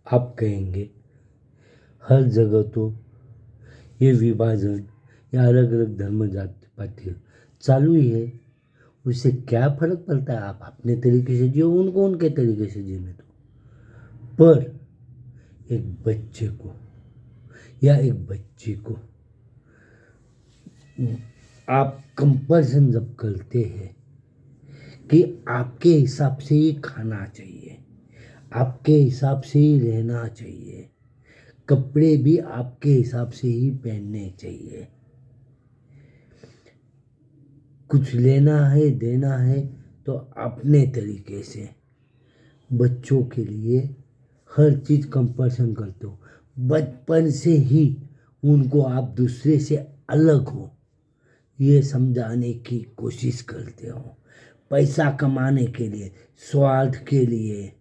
आप कहेंगे हर जगह तो ये विभाजन या अलग अलग धर्म जाति पाति चालू ही है, उससे क्या फर्क पड़ता है। आप अपने तरीके से जियो, उनको उनके तरीके से जीने दो। पर एक बच्चे को या एक बच्ची को आप कंपल्सन जब करते हैं कि आपके हिसाब से ही खाना चाहिए, आपके हिसाब से ही रहना चाहिए, कपड़े भी आपके हिसाब से ही पहनने चाहिए, कुछ लेना है देना है तो अपने तरीके से, बच्चों के लिए हर चीज़ कंपल्सन करते हो। बचपन से ही उनको आप दूसरे से अलग हो ये समझाने की कोशिश करते हो। पैसा कमाने के लिए, स्वार्थ के लिए,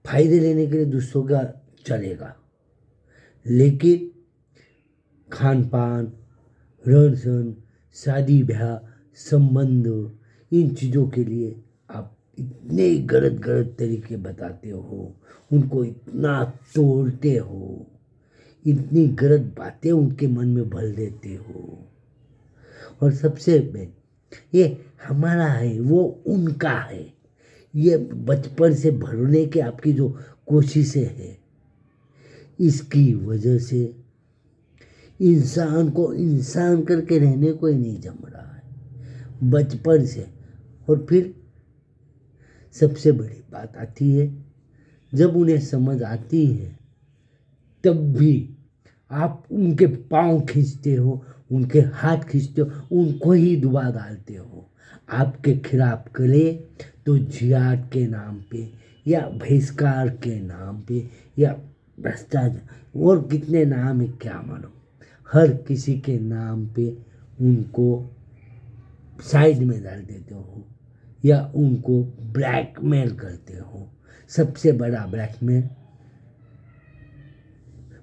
फायदे लेने के लिए दूसरों का चलेगा, लेकिन खान पान, रहन सहन, शादी ब्याह, संबंध, इन चीज़ों के लिए आप इतने गलत गलत तरीके बताते हो, उनको इतना तोड़ते हो, इतनी गलत बातें उनके मन में भर देते हो। और सबसे मेन, ये हमारा है वो उनका है, ये बचपन से भरने की आपकी जो कोशिशें हैं, इसकी वजह से इंसान को इंसान करके रहने को ही नहीं जम रहा है बचपन से। और फिर सबसे बड़ी बात आती है, जब उन्हें समझ आती है तब भी आप उनके पाँव खींचते हो, उनके हाथ खींचते हो, उनको ही दुबा डालते हो। आपके खिलाफ करे तो जिहाद के नाम पे या बहिष्कार के नाम पे या भ्रष्टाचार और कितने नाम है क्या मालूम, हर किसी के नाम पे उनको साइड में डाल देते हो या उनको ब्लैकमेल करते हो। सबसे बड़ा ब्लैकमेल,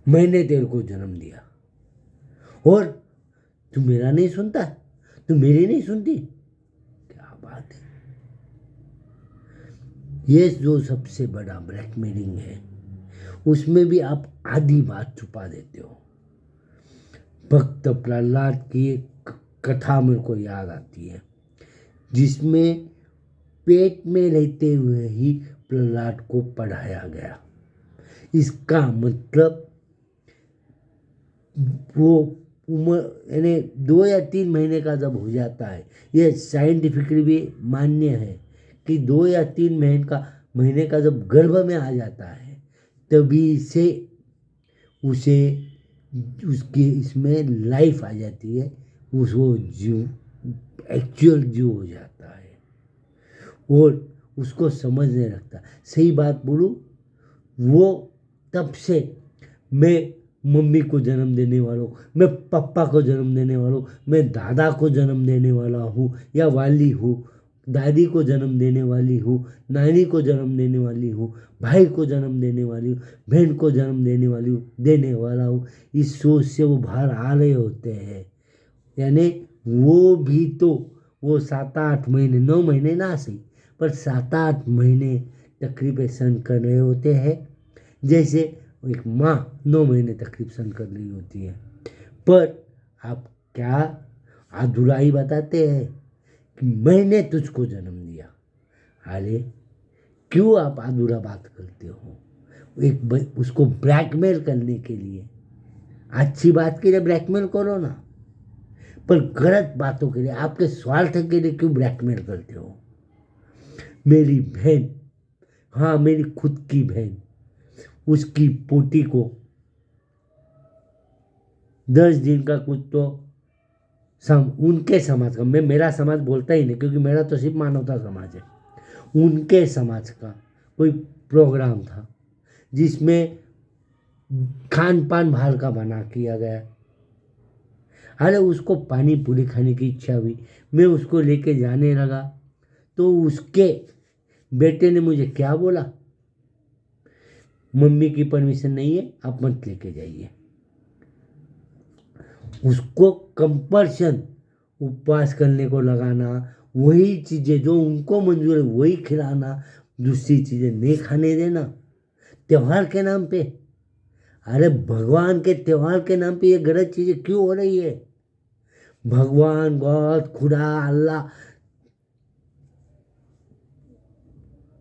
मैंने तेरे को जन्म दिया और तू मेरा नहीं सुनता, तू मेरी नहीं सुनती, क्या बात है। ये जो सबसे बड़ा ब्लैकमेलिंग है, उसमें भी आप आधी बात छुपा देते हो। भक्त प्रहलाद की एक कथा मेरे को याद आती है, जिसमें पेट में रहते हुए ही प्रहलाद को पढ़ाया गया। इसका मतलब वो उम्र यानी 2 या 3 महीने का जब हो जाता है, ये साइंटिफिकली भी मान्य है कि 2 या 3 महीने का जब गर्भ में आ जाता है तभी से उसे उसके इसमें लाइफ आ जाती है, उसको जीव एक्चुअल जीव हो जाता है और उसको समझ नहीं रखता। सही बात बोलूं, वो तब से मैं मम्मी को जन्म देने वाला हूँ, मैं पापा को जन्म देने वाला हूँ, मैं दादा को जन्म देने वाला हूँ या वाली हूँ, दादी को जन्म देने वाली हूँ, नानी को जन्म देने वाली हूँ, भाई को जन्म देने वाली हूँ, बहन को जन्म देने वाला हूँ। इस सोच से वो बाहर आ रहे होते हैं, यानी वो भी तो वो 7-8 महीने, 9 महीने ना सही पर 7-8 महीने तकरीबन सहन कर रहे होते हैं, जैसे एक माँ 9 महीने तकलीफ सहन कर रही होती है। पर आप क्या अधूराई बताते हैं कि मैंने तुझको जन्म दिया। अरे क्यों आप अधूरा बात करते हो। उसको ब्लैकमेल करने के लिए, अच्छी बात के लिए ब्लैकमेल करो ना, पर गलत बातों के लिए, आपके स्वार्थ के लिए क्यों ब्लैकमेल करते हो। मेरी बहन, हाँ मेरी खुद की बहन, उसकी पोती को 10 दिन का कुछ तो उनके समाज का, मैं मेरा समाज बोलता ही नहीं क्योंकि मेरा तो सिर्फ मानवता समाज है, उनके समाज का कोई प्रोग्राम था जिसमें खान पान बाहर का बना किया गया। अरे उसको पानी पूरी खाने की इच्छा हुई, मैं उसको लेके जाने लगा तो उसके बेटे ने मुझे क्या बोला, मम्मी की परमिशन नहीं है, आप मत लेके जाइए। उसको कंपल्शन उपवास करने को लगाना, वही चीज़ें जो उनको मंजूर है वही खिलाना, दूसरी चीज़ें नहीं खाने देना, त्योहार के नाम पे, अरे भगवान के त्योहार के नाम पे ये गलत चीज़ें क्यों हो रही है? भगवान, गॉड, खुदा, अल्लाह,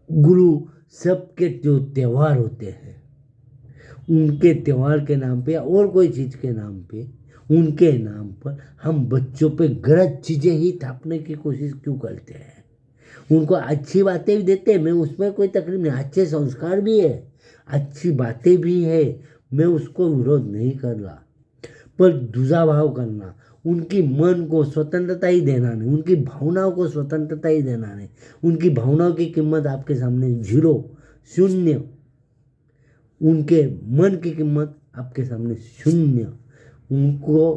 गुरु, सबके जो त्योहार होते हैं, उनके त्योहार के नाम पे या और कोई चीज़ के नाम पे, उनके नाम पर हम बच्चों पे गलत चीज़ें ही थापने की कोशिश क्यों करते हैं? उनको अच्छी बातें भी देते हैं, मैं उसमें कोई तकलीफ नहीं, अच्छे संस्कार भी है, अच्छी बातें भी है, मैं उसको विरोध नहीं कर रहा, पर दूसरा भाव करना, उनकी मन को स्वतंत्रता ही देना नहीं, उनकी भावनाओं को स्वतंत्रता ही देना नहीं, उनकी भावनाओं की कीमत आपके सामने 0, 0, उनके मन की कीमत आपके सामने 0। उनको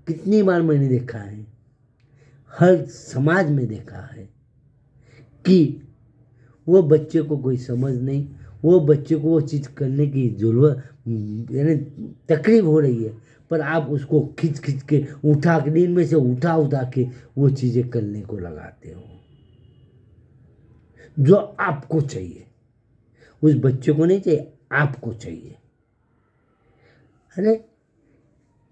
कितनी बार मैंने देखा है, हर समाज में देखा है कि वो बच्चे को कोई समझ नहीं, वो बच्चे को वो चीज़ करने की जरूरत यानी तकलीफ हो रही है, पर आप उसको खींच खींच के उठा के नींद में से उठा के वो चीज़ें करने को लगाते हो जो आपको चाहिए, उस बच्चे को नहीं चाहिए, आपको चाहिए। अरे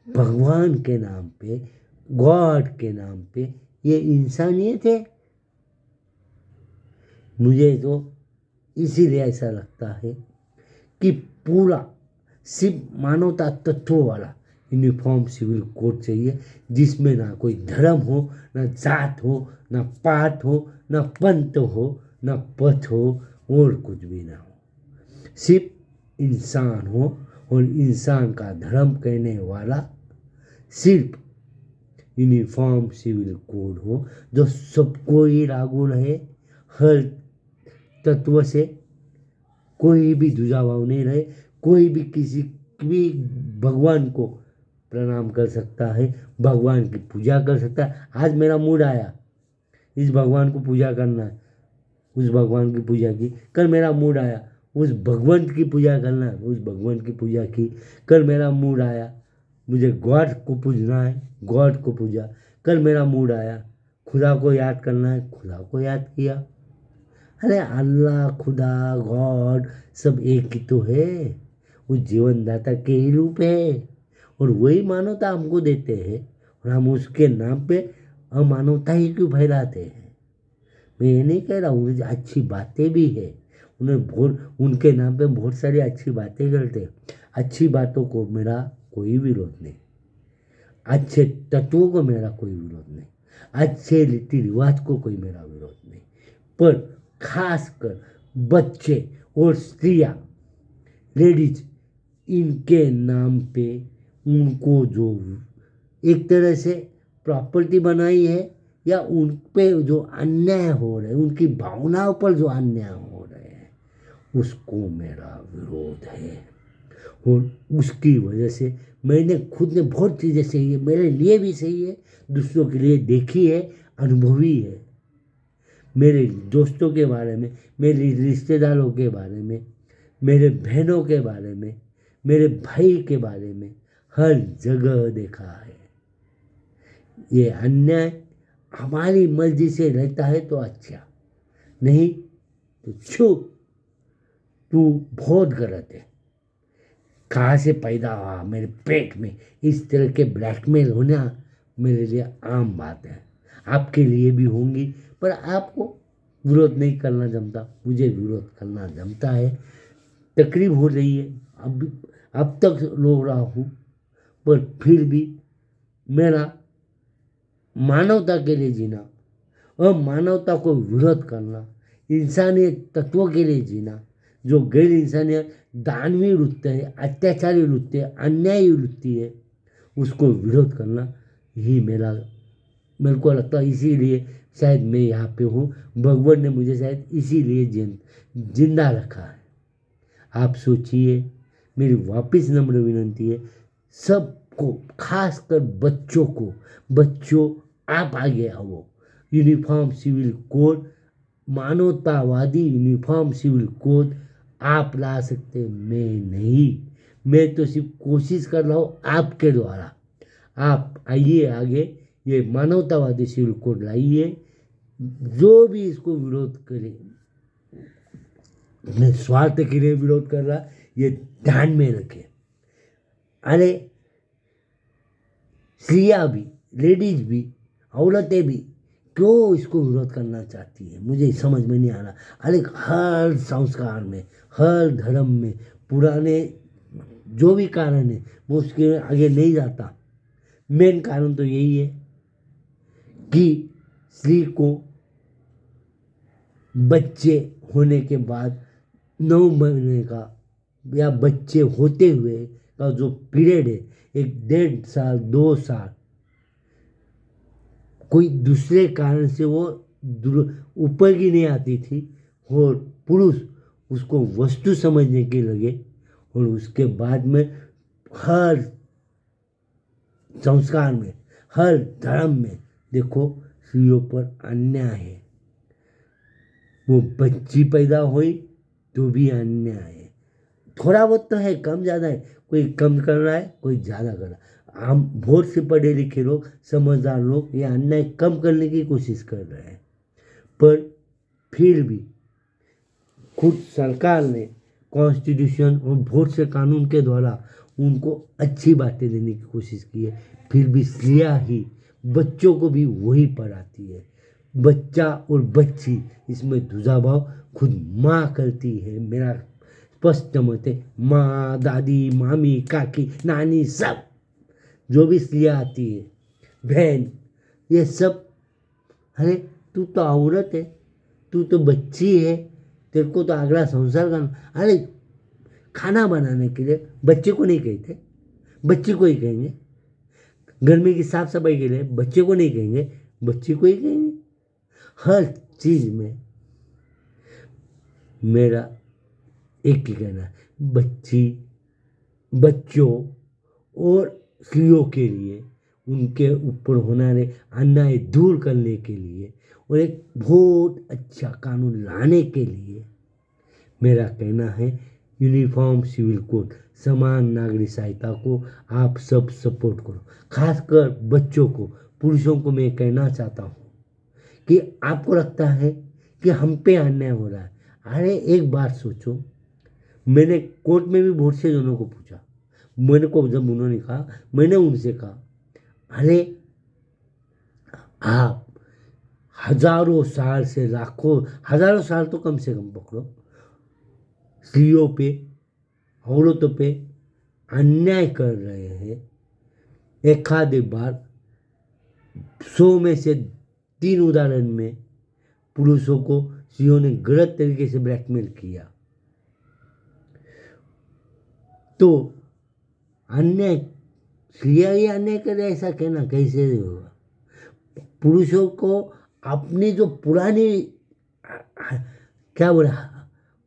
भगवान के नाम पे, गॉड के नाम पे ये इंसानियत है। मुझे तो इसीलिए ऐसा लगता है कि पूरा सिर्फ मानवता तत्वों वाला यूनिफॉर्म सिविल कोड चाहिए, जिसमें ना कोई धर्म हो, ना जात हो, ना पात हो, ना पंथ हो, ना पथ हो, और कुछ भी ना हो, सिर्फ इंसान हो, और इंसान का धर्म कहने वाला सिर्फ यूनिफॉर्म सिविल कोड हो, जो सबको ही लागू रहे, हर तत्व से कोई भी दुजाभाव नहीं रहे, कोई भी किसी भी भगवान को प्रणाम कर सकता है, भगवान की पूजा कर सकता है। आज मेरा मूड आया इस भगवान को पूजा करना है, उस भगवान की पूजा की। कल मेरा मूड आया उस भगवंत की पूजा करना है, उस भगवंत की पूजा की। कल मेरा मूड आया मुझे गॉड को पूजना है, गॉड को पूजा। कल मेरा मूड आया खुदा को याद करना है, खुदा को याद किया। अरे अल्लाह, खुदा, गॉड सब एक ही तो है, वो जीवनदाता के ही रूप है, और वही मानवता हमको देते हैं, और हम उसके नाम पे अमानवता ही क्यों फैलाते हैं? मैं ये नहीं कह रहा हूँ, अच्छी बातें भी है, उनके नाम पे बहुत सारी अच्छी बातें करते हैं। अच्छी बातों को मेरा कोई विरोध नहीं, अच्छे तत्वों को मेरा कोई विरोध नहीं, अच्छे रीति रिवाज को कोई मेरा विरोध नहीं, पर खासकर बच्चे और स्त्रियां, लेडीज, इनके नाम पे उनको जो एक तरह से प्रॉपर्टी बनाई है, या उन पे जो अन्याय हो रहे हैं, उनकी भावनाओं पर जो अन्याय हो रहे हैं, उसको मेरा विरोध है। और उसकी वजह से मैंने खुद ने बहुत चीज़ें सही है, मेरे लिए भी सही है, दूसरों के लिए देखी है, अनुभवी है। मेरे दोस्तों के बारे में, मेरे रिश्तेदारों के बारे में, मेरे बहनों के बारे में, मेरे भाई के बारे में हर जगह देखा है। ये अन्याय हमारी मर्जी से रहता है तो अच्छा, नहीं तो चुप, तू बहुत गलत है। कहाँ से पैदा हुआ मेरे पेट में, इस तरह के ब्लैकमेल होना मेरे लिए आम बात है, आपके लिए भी होंगी, पर आपको विरोध नहीं करना जमता, मुझे विरोध करना जमता है। तकलीफ हो रही है, अब तक रो रहा हूँ, पर फिर भी मेरा मानवता के लिए जीना और मानवता को विरोध करना, इंसानियत तत्वों के लिए जीना, जो गैर इंसानियत दानवी वृत्ति है, अत्याचारी वृत्ति है, अन्यायी वृत्ति है, उसको विरोध करना ही मेरे को लगता है। इसीलिए शायद मैं यहाँ पे हूँ, भगवान ने मुझे शायद इसीलिए जिंदा रखा है। आप सोचिए, मेरी वापस नम्र विनंती है सबको, खासकर बच्चों को, बच्चों आप आगे आओ, यूनिफॉर्म सिविल कोड, मानवतावादी यूनिफॉर्म सिविल कोड आप ला सकते, मैं नहीं। मैं तो सिर्फ कोशिश कर रहा हूँ आपके द्वारा। आप आइए आगे, ये मानवतावादी सिविल कोड लाइए, जो भी इसको विरोध करे अपने स्वार्थ के लिए विरोध कर रहा है, ये ध्यान में रखें। अरे स्त्रियाँ भी, लेडीज भी, औरतें भी क्यों इसको विरोध करना चाहती है, मुझे समझ में नहीं आ रहा। अरे हर संस्कार में, हर धर्म में पुराने जो भी कारण है मैं उसके आगे नहीं जाता। मेन कारण तो यही है कि स्त्री को बच्चे होने के बाद 9 महीने का या बच्चे होते हुए का जो पीरियड है, 1.5 साल 2 साल, कोई दूसरे कारण से वो ऊपर की नहीं आती थी और पुरुष उसको वस्तु समझने के लगे। और उसके बाद में हर संस्कार में, हर धर्म में देखो स्त्रियों पर अन्याय है। वो बच्ची पैदा हुई तो भी अन्याय है। थोड़ा बहुत तो है, कम ज़्यादा है, कोई कम कर रहा है, कोई ज़्यादा कर रहा है। हम बहुत से पढ़े लिखे लोग, समझदार लोग ये अन्याय कम करने की कोशिश कर रहे हैं, पर फिर भी खुद सरकार ने कॉन्स्टिट्यूशन और बहुत से कानून के द्वारा उनको अच्छी बातें देने की कोशिश की है, फिर भी स्त्रियाँ ही बच्चों को भी वही पढ़ाती है। बच्चा और बच्ची इसमें दुजाभाव खुद माँ करती है। मेरा स्पष्ट मत है, माँ, दादी, मामी, काकी, नानी, सब जो भी स्त्रियाँ आती है, बहन, ये सब, अरे तू तो औरत है, तू तो बच्ची है, तेरे को तो अगला संसार करना। अरे खाना बनाने के लिए बच्चे को नहीं कहते, बच्ची को ही कहेंगे। घर में की साफ सफाई के लिए बच्चे को नहीं कहेंगे, बच्ची को ही कहेंगे। हर चीज में मेरा एक ही कहना है, बच्चों और स्त्रियों के लिए उनके ऊपर होने वाले अन्याय दूर करने के लिए और एक बहुत अच्छा कानून लाने के लिए मेरा कहना है, यूनिफॉर्म सिविल कोड, समान नागरिक सहायता को आप सब सपोर्ट करो। खासकर बच्चों को, पुरुषों को मैं कहना चाहता हूँ कि आपको लगता है कि हम पे अन्याय हो रहा है। अरे एक बात सोचो, मैंने कोर्ट में भी बहुत से जनों को पूछा, मैंने को जब उन्होंने कहा, मैंने उनसे कहा, अरे आप हजारों साल से, लाखों, हजारों साल तो कम से कम पकड़ो, स्त्रियों पे, औरतों पे अन्याय कर रहे हैं। एक आध बार 100 में से 3 उदाहरण में पुरुषों को स्त्रियों ने गलत तरीके से ब्लैकमेल किया, तो अन्याय स्त्रियाँ ही अन्याय करे ऐसा कहना कैसे होगा। पुरुषों को अपनी जो पुरानी, क्या बोला,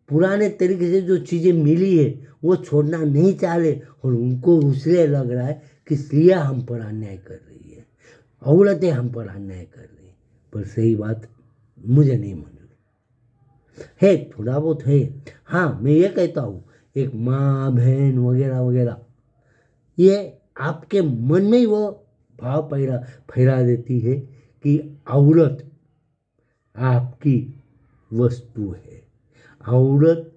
पुराने तरीके से जो चीज़ें मिली है वो छोड़ना नहीं चाह रहे, और उनको इसलिए लग रहा है कि स्त्रियाँ हम पर अन्याय कर रही है, औरतें हम पर अन्याय कर रही है। पर सही बात मुझे नहीं मंजूर है, थोड़ा बहुत है। हाँ, मैं ये कहता हूँ, एक माँ, बहन वगैरह वगैरह, ये आपके मन में ही वो भाव फैला देती है कि औरत आपकी वस्तु है, औरत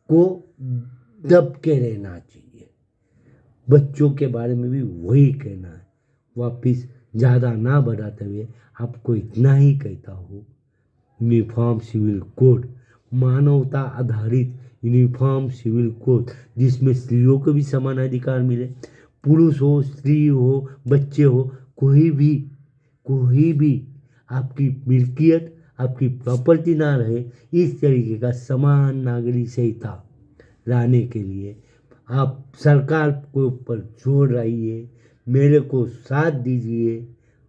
को दब के रहना चाहिए। बच्चों के बारे में भी वही कहना है। वापिस ज़्यादा ना बढ़ाते हुए आपको इतना ही कहता हूँ, यूनिफॉर्म सिविल कोड, मानवता आधारित यूनिफॉर्म सिविल कोड, जिसमें स्त्रियों को भी समान अधिकार मिले, पुरुष हो, स्त्री हो, बच्चे हो, कोई भी आपकी मिल्कियत, आपकी प्रॉपर्टी ना रहे, इस तरीके का समान नागरिक संहिता लाने के लिए आप सरकार के ऊपर जोर रहिए, मेरे को साथ दीजिए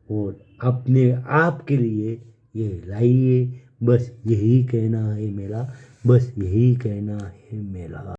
और अपने आप के लिए ये लाइए। बस यही कहना है मेरा, बस यही कहना है मेरा।